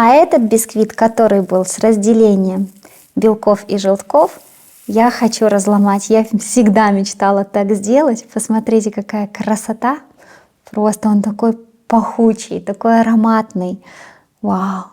А этот бисквит, который был с разделением белков и желтков, я хочу разломать. Я всегда мечтала так сделать. Посмотрите, какая красота. Просто он такой пахучий, такой ароматный. Вау,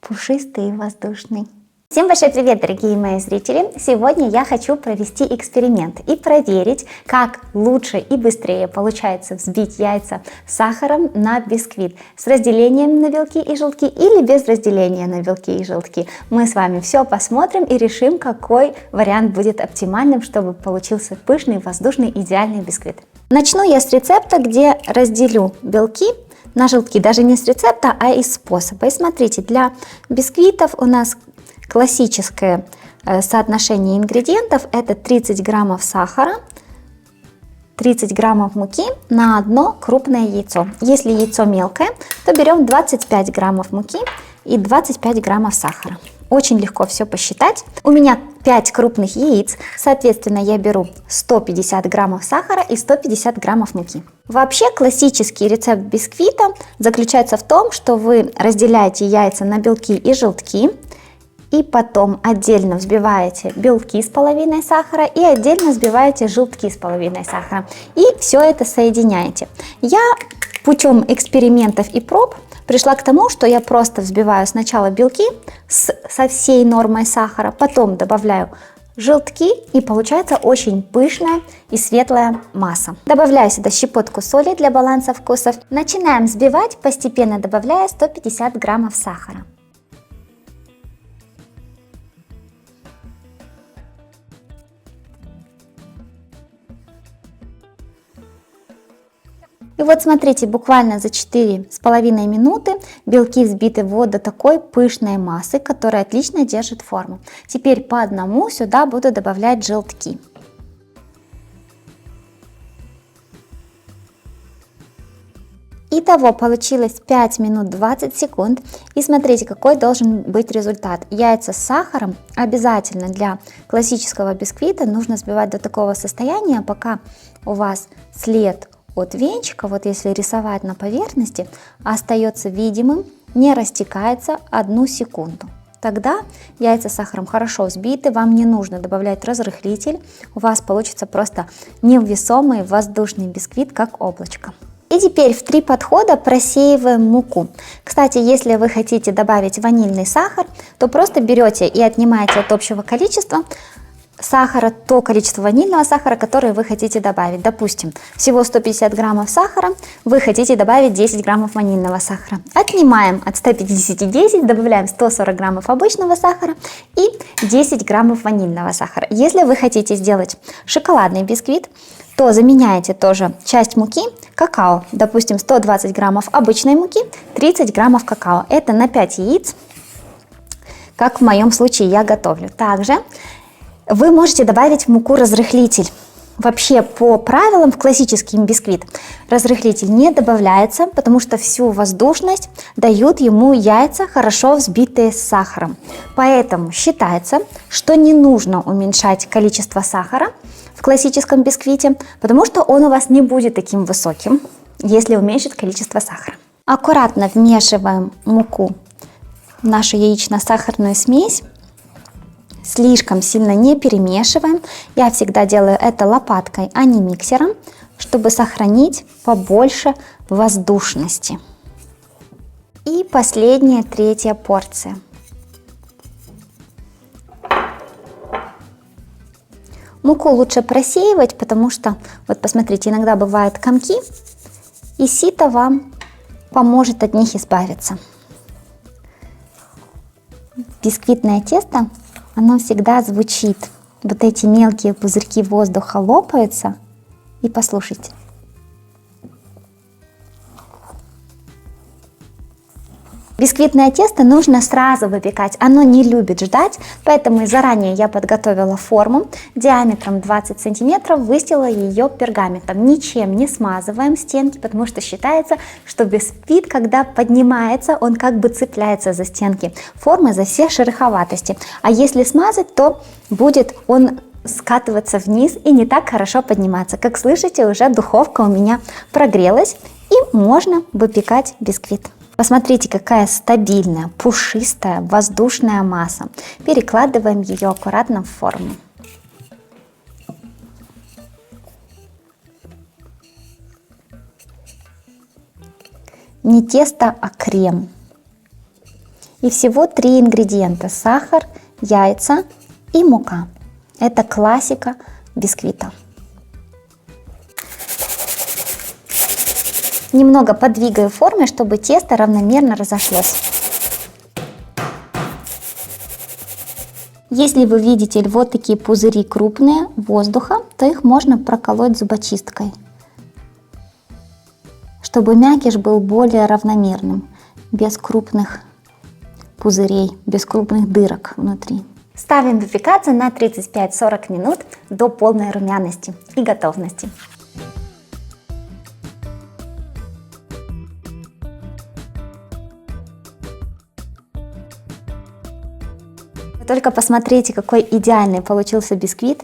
пушистый и воздушный. Всем большой привет, дорогие мои зрители! Сегодня я хочу провести эксперимент и проверить, как лучше и быстрее получается взбить яйца сахаром на бисквит с разделением на белки и желтки или без разделения на белки и желтки. Мы с вами все посмотрим и решим, какой вариант будет оптимальным, чтобы получился пышный, воздушный, идеальный бисквит. Начну я с рецепта, где разделю белки на желтки, даже не с рецепта, а из способа. И смотрите, для бисквитов у нас классическое соотношение ингредиентов — это 30 граммов сахара, 30 граммов муки на одно крупное яйцо. Если яйцо мелкое, то берем 25 граммов муки и 25 граммов сахара. Очень легко все посчитать. У меня 5 крупных яиц, соответственно, я беру 150 граммов сахара и 150 граммов муки. Вообще классический рецепт бисквита заключается в том, что вы разделяете яйца на белки и желтки, и потом отдельно взбиваете белки с половиной сахара и отдельно взбиваете желтки с половиной сахара. И все это соединяете. Я путем экспериментов и проб пришла к тому, что я просто взбиваю сначала белки со всей нормой сахара, потом добавляю желтки, и получается очень пышная и светлая масса. Добавляю сюда щепотку соли для баланса вкусов. Начинаем взбивать, постепенно добавляя 150 граммов сахара. И вот смотрите, буквально за 4,5 минуты белки взбиты до такой пышной массы, которая отлично держит форму. Теперь по одному сюда буду добавлять желтки. Итого получилось 5 минут 20 секунд. И смотрите, какой должен быть результат. Яйца с сахаром обязательно для классического бисквита нужно взбивать до такого состояния, пока у вас след от венчика, вот если рисовать на поверхности, остается видимым, не растекается 1 секунду. Тогда яйца с сахаром хорошо взбиты, вам не нужно добавлять разрыхлитель, у вас получится просто невесомый воздушный бисквит, как облачко. И теперь в 3 подхода просеиваем муку. Кстати, если вы хотите добавить ванильный сахар, то просто берете и отнимаете от общего количества сахара то количество ванильного сахара, которое вы хотите добавить. Допустим, всего 150 граммов сахара, вы хотите добавить 10 граммов ванильного сахара. Отнимаем от 150 10, добавляем 140 граммов обычного сахара и 10 граммов ванильного сахара. Если вы хотите сделать шоколадный бисквит, то заменяете тоже часть муки какао. Допустим, 120 граммов обычной муки, 30 граммов какао. Это на 5 яиц, как в моем случае я готовлю. Также вы можете добавить в муку разрыхлитель. Вообще, по правилам, в классический бисквит разрыхлитель не добавляется, потому что всю воздушность дают ему яйца, хорошо взбитые с сахаром. Поэтому считается, что не нужно уменьшать количество сахара в классическом бисквите, потому что он у вас не будет таким высоким, если уменьшить количество сахара. Аккуратно вмешиваем муку в нашу яично-сахарную смесь. Слишком сильно не перемешиваем. Я всегда делаю это лопаткой, а не миксером, чтобы сохранить побольше воздушности. И последняя, 3-я порция. Муку лучше просеивать, потому что, вот посмотрите, иногда бывают комки, и сито вам поможет от них избавиться. Бисквитное тесто, оно всегда звучит. Вот эти мелкие пузырьки воздуха лопаются. И послушайте. Бисквитное тесто нужно сразу выпекать, оно не любит ждать, поэтому заранее я подготовила форму диаметром 20 сантиметров, выстелила ее пергаментом. Ничем не смазываем стенки, потому что считается, что бисквит, когда поднимается, он как бы цепляется за стенки формы, за все шероховатости. А если смазать, то будет он скатываться вниз и не так хорошо подниматься. Как слышите, уже духовка у меня прогрелась, и можно выпекать бисквит. Посмотрите, какая стабильная, пушистая, воздушная масса. Перекладываем ее аккуратно в форму. Не тесто, а крем. И всего 3 ингредиента: сахар, яйца и мука. Это классика бисквита. Немного подвигаю в форме, чтобы тесто равномерно разошлось. Если вы видите вот такие пузыри крупные воздуха, то их можно проколоть зубочисткой, чтобы мякиш был более равномерным, без крупных пузырей, без крупных дырок внутри. Ставим выпекаться на 35-40 минут до полной румяности и готовности. Только посмотрите, какой идеальный получился бисквит.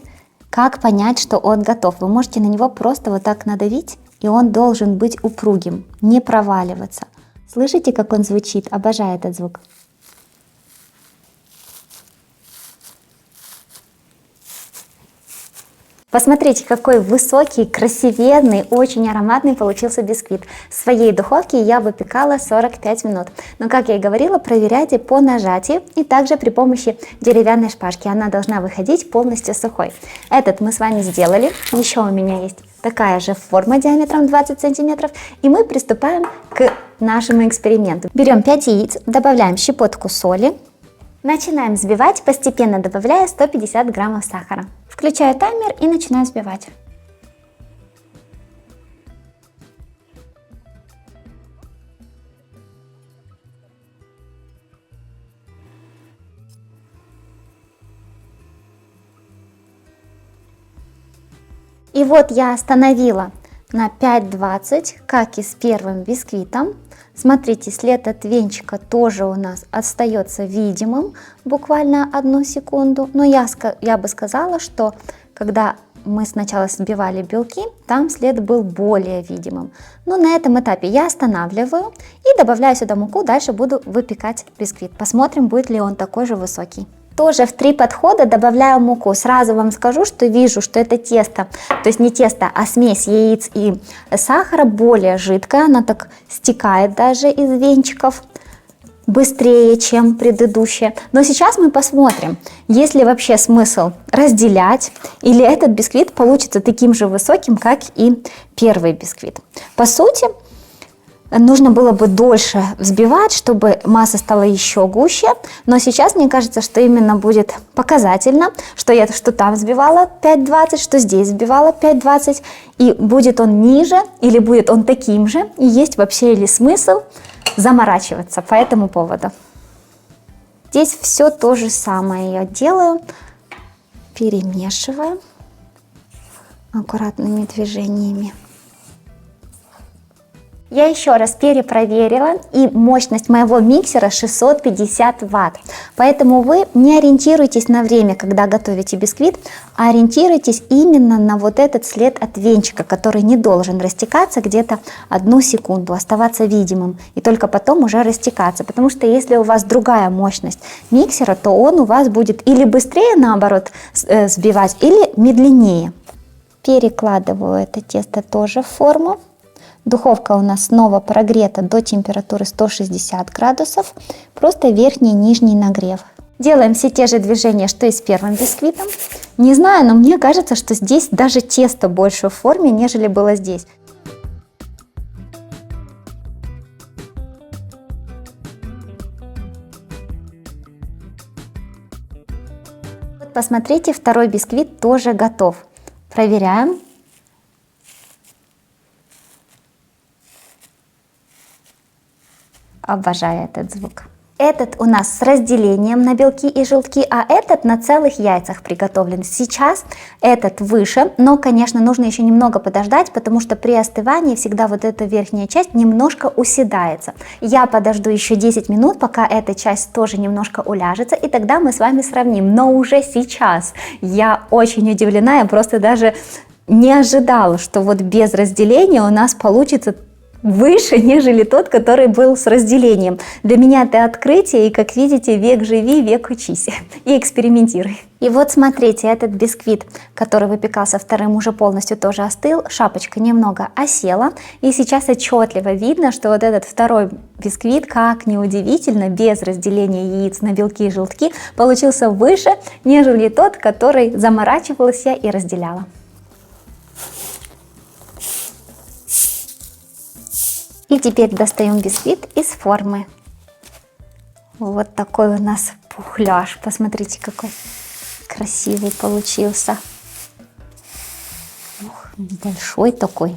Как понять, что он готов? Вы можете на него просто вот так надавить, и он должен быть упругим, не проваливаться. Слышите, как он звучит? Обожаю этот звук. Посмотрите, какой высокий, красивенный, очень ароматный получился бисквит. В своей духовке я выпекала 45 минут. Но, как я и говорила, проверяйте по нажатию и также при помощи деревянной шпажки. Она должна выходить полностью сухой. Этот мы с вами сделали. Еще у меня есть такая же форма диаметром 20 сантиметров. И мы приступаем к нашему эксперименту. Берем 5 яиц, добавляем щепотку соли. Начинаем взбивать, постепенно добавляя 150 граммов сахара. Включаю таймер и начинаю взбивать. И вот я остановила на 5:20, как и с первым бисквитом. Смотрите, след от венчика тоже у нас остается видимым, буквально 1 секунду. Но я бы сказала, что когда мы сначала взбивали белки, там след был более видимым. Но на этом этапе я останавливаю и добавляю сюда муку. Дальше буду выпекать бисквит. Посмотрим, будет ли он такой же высокий. Тоже в 3 подхода добавляю муку. Сразу вам скажу, что вижу, что это тесто, то есть не тесто, а смесь яиц и сахара более жидкая. Она так стекает даже из венчиков быстрее, чем предыдущая. Но сейчас мы посмотрим, есть ли вообще смысл разделять, или этот бисквит получится таким же высоким, как и первый бисквит. По сути, нужно было бы дольше взбивать, чтобы масса стала еще гуще, но сейчас мне кажется, что именно будет показательно, что я там взбивала 5:20, что здесь взбивала 5:20, и будет он ниже или будет он таким же, и есть вообще ли смысл заморачиваться по этому поводу. Здесь все то же самое я делаю, перемешиваю аккуратными движениями. Я еще раз перепроверила, и мощность моего миксера 650 Вт. Поэтому вы не ориентируйтесь на время, когда готовите бисквит, а ориентируйтесь именно на вот этот след от венчика, который не должен растекаться где-то 1 секунду, оставаться видимым, и только потом уже растекаться. Потому что если у вас другая мощность миксера, то он у вас будет или быстрее, наоборот, взбивать, или медленнее. Перекладываю это тесто тоже в форму. Духовка у нас снова прогрета до температуры 160 градусов, просто верхний и нижний нагрев. Делаем все те же движения, что и с первым бисквитом. Не знаю, но мне кажется, что здесь даже тесто больше в форме, нежели было здесь. Вот посмотрите, второй бисквит тоже готов. Проверяем. Обожаю этот звук. Этот у нас с разделением на белки и желтки, а этот на целых яйцах приготовлен. Сейчас этот выше, но, конечно, нужно еще немного подождать, потому что при остывании всегда вот эта верхняя часть немножко уседается. Я подожду еще 10 минут, пока эта часть тоже немножко уляжется, и тогда мы с вами сравним. Но уже сейчас я очень удивлена, я просто даже не ожидала, что вот без разделения у нас получится выше, нежели тот, который был с разделением. Для меня это открытие, и, как видите, век живи, век учись и экспериментируй. И вот смотрите, этот бисквит, который выпекался вторым, уже полностью тоже остыл, шапочка немного осела, и сейчас отчетливо видно, что вот этот второй бисквит, как ни удивительно, без разделения яиц на белки и желтки, получился выше, нежели тот, который заморачивалась я и разделяла. И теперь достаем бисквит из формы. Вот такой у нас пухляж. Посмотрите, какой красивый получился. Ух, большой такой.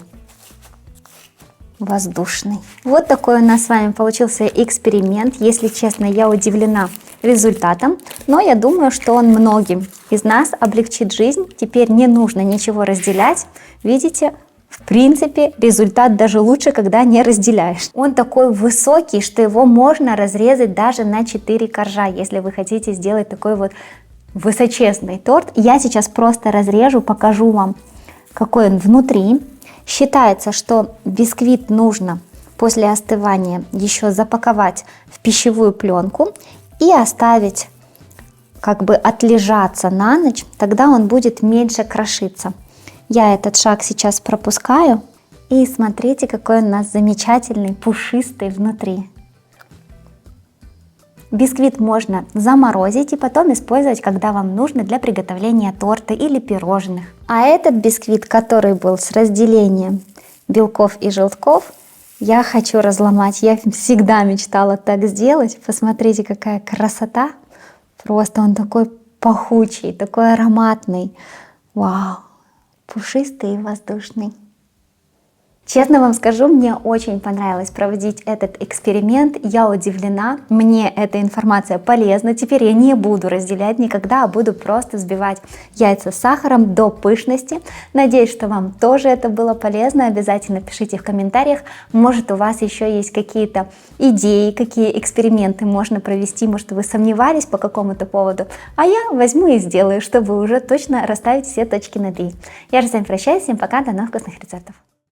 Воздушный. Вот такой у нас с вами получился эксперимент. Если честно, я удивлена результатом, но я думаю, что он многим из нас облегчит жизнь. Теперь не нужно ничего разделять. Видите? В принципе, результат даже лучше, когда не разделяешь. Он такой высокий, что его можно разрезать даже на 4 коржа, если вы хотите сделать такой вот высочезный торт. Я сейчас просто разрежу, покажу вам, какой он внутри. Считается, что бисквит нужно после остывания еще запаковать в пищевую пленку и оставить, как бы отлежаться на ночь, тогда он будет меньше крошиться. Я этот шаг сейчас пропускаю. И смотрите, какой у нас замечательный, пушистый внутри. Бисквит можно заморозить и потом использовать, когда вам нужно для приготовления торта или пирожных. А этот бисквит, который был с разделением белков и желтков, я хочу разломать. Я всегда мечтала так сделать. Посмотрите, какая красота. Просто он такой пахучий, такой ароматный. Вау! Пушистый и воздушный. Честно вам скажу, мне очень понравилось проводить этот эксперимент. Я удивлена, мне эта информация полезна. Теперь я не буду разделять никогда, а буду просто взбивать яйца с сахаром до пышности. Надеюсь, что вам тоже это было полезно. Обязательно пишите в комментариях. Может, у вас еще есть какие-то идеи, какие эксперименты можно провести. Может, вы сомневались по какому-то поводу. А я возьму и сделаю, чтобы уже точно расставить все точки над «и». Я же с вами прощаюсь. Всем пока, до новых вкусных рецептов.